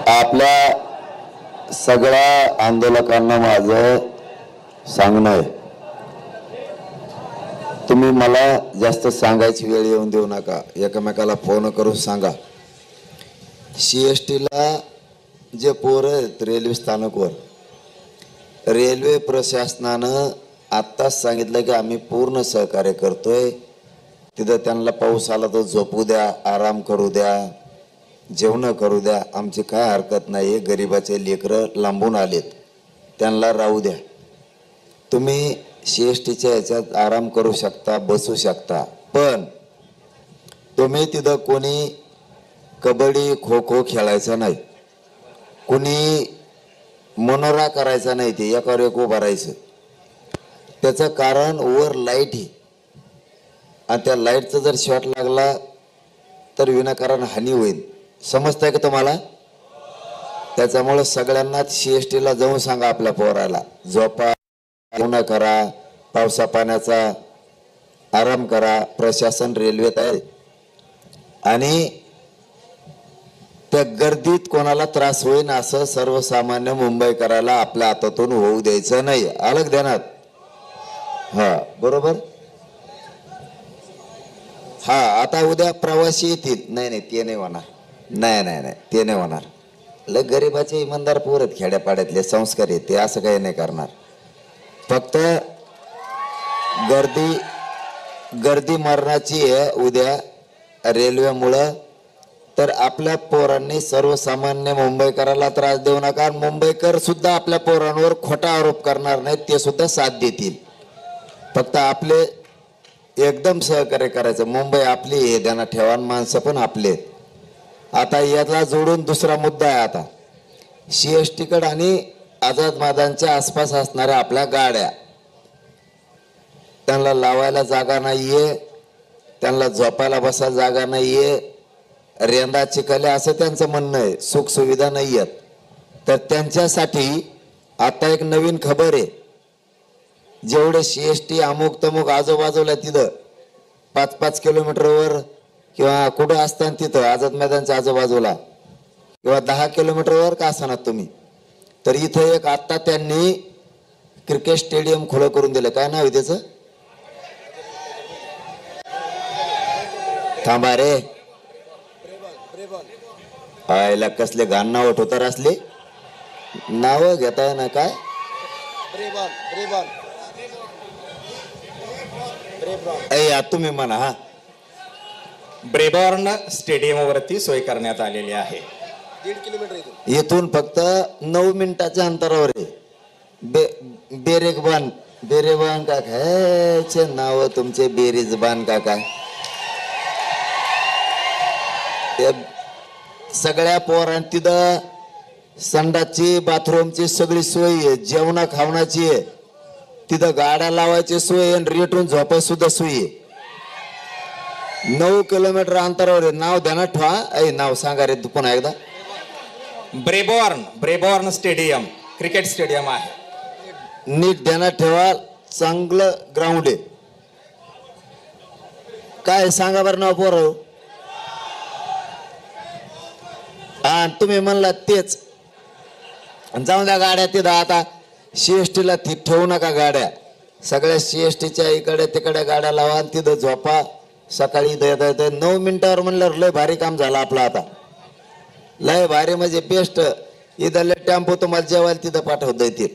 आपल्या सगळ्या आंदोलकांना माझं सांगणं आहे, तुम्ही मला जास्त सांगायची वेळ येऊन देऊ नका. एकमेकाला फोन करून सांगा. CSTला जे पोरं आहेत रेल्वे स्थानकवर, रेल्वे प्रशासनानं आत्ताच सांगितलं की आम्ही पूर्ण सहकार्य करतोय. तिथं त्यांना पाऊस आला तर झोपू द्या, आराम करू द्या, जेवण करू द्या, आमची काय हरकत नाही. गरिबाचे लेकरं लांबून आलेत, त्यांना राहू द्या. तुम्ही CSTच्या ह्याच्यात आराम करू शकता, बसू शकता, पण तुम्ही तिथं कोणी कबड्डी खो खो खेळायचा नाही, कोणी मनोरा करायचा नाही. ते एकावर एक उभं राहायचं. त्याचं कारण वर लाईट आहे आणि त्या लाईटचा जर शॉट लागला तर विनाकारण हानी होईल. समजताय का तुम्हाला? त्याच्यामुळे सगळ्यांना CSTला जाऊन सांगा आपल्या पोराला झोपा, जेवण करा, पावसा पाण्याचा आराम करा. प्रशासन रेल्वेत आहे आणि त्या गर्दीत कोणाला त्रास होईल असं सर्वसामान्य मुंबईकराला आपल्या हातातून होऊ द्यायचं नाही. अलग ध्यानात. हा बरोबर. हा आता उद्या प्रवासी येतील. नाही ते नाही होणार. नाही ते नाही होणार. लय गरीबाचे इमानदार पोर आहेत, खेड्यापाड्यातले संस्कार आहेत, ते असं काही नाही करणार. फक्त गर्दी मरणाची आहे उद्या रेल्वेमुळं. तर आपल्या पोरांनी सर्वसामान्य मुंबईकराला त्रास देऊ नका. मुंबईकर सुद्धा आपल्या पोरांवर खोटा आरोप करणार नाहीत, ते सुद्धा साथ देतील. फक्त आपले एकदम सहकार्य करायचं. मुंबई आपली हे ध्यानात ठेवा, माणसं पण आपले. आता याला जोडून दुसरा मुद्दा आहे. आता CSTकडे आणि आझाद मैदानच्या आसपास असणाऱ्या आपल्या गाड्या, त्यांना लावायला जागा नाहीये, त्यांना झोपायला बसायला जागा नाहीये, रेंदा चिखले असं त्यांचं म्हणणं आहे, सुख सुविधा नाही आहेत. तर त्यांच्यासाठी आता एक नवीन खबर आहे. जेवढे CST अमुक तमुक आजूबाजूला तिथं 5-5 किलोमीटरवर किंवा कुठं असताना तिथं आझाद मैदानच्या आजूबाजूला किंवा 10 किलोमीटरवर का असणार तुम्ही, तर इथं एक आत्ता त्यांनी क्रिकेट स्टेडियम खुलं करून दिलं. काय नाव आहे त्याचं? थांबा रे, आयला कसले घाण नाव ठोतर असले नाव घेताय ना. काय तुम्ही म्हणा. हा ब्रेबॉर्न स्टेडियम वरती सोय करण्यात आलेली आहे. 1.5 किलोमीटर इथून फक्त 9 मिनिटाच्या अंतरावर आहे. बेरेबान काकाचे नाव तुमचे बेरीजबान काका. सगळ्या पोरांना तिथं संडासची बाथरूमची सगळी सोय आहे, जेवणा खावण्याची आहे, तिथं गाड्या लावायची सोय आहे आणि रेटून झोपाय सुद्धा सोय आहे. 9 किलोमीटर अंतरावर आहे. नाव ध्यानात ठेवा. नाव सांगा रे पुन्हा एकदा. ब्रेबॉर्न स्टेडियम क्रिकेट स्टेडियम आहे. नीट ध्यानात ठेवा. चांगलं ग्राउंड आहे. काय सांगा बरं नाव पोर. हा तुम्ही म्हणला तेच. जाऊन द्या गाड्या तिथं. आता CSTला ठेवू नका गाड्या. सगळ्या CSTच्या इकडे तिकडे गाड्या लावा आणि तिथं झोपा. सकाळी 9 मिनिटावर म्हणल्यावर लय भारी काम झालं आपलं. आता लय भारी म्हणजे बेस्ट. इथले टेम्पो तुम्हाला जेवायला तिथं पाठवता येतील.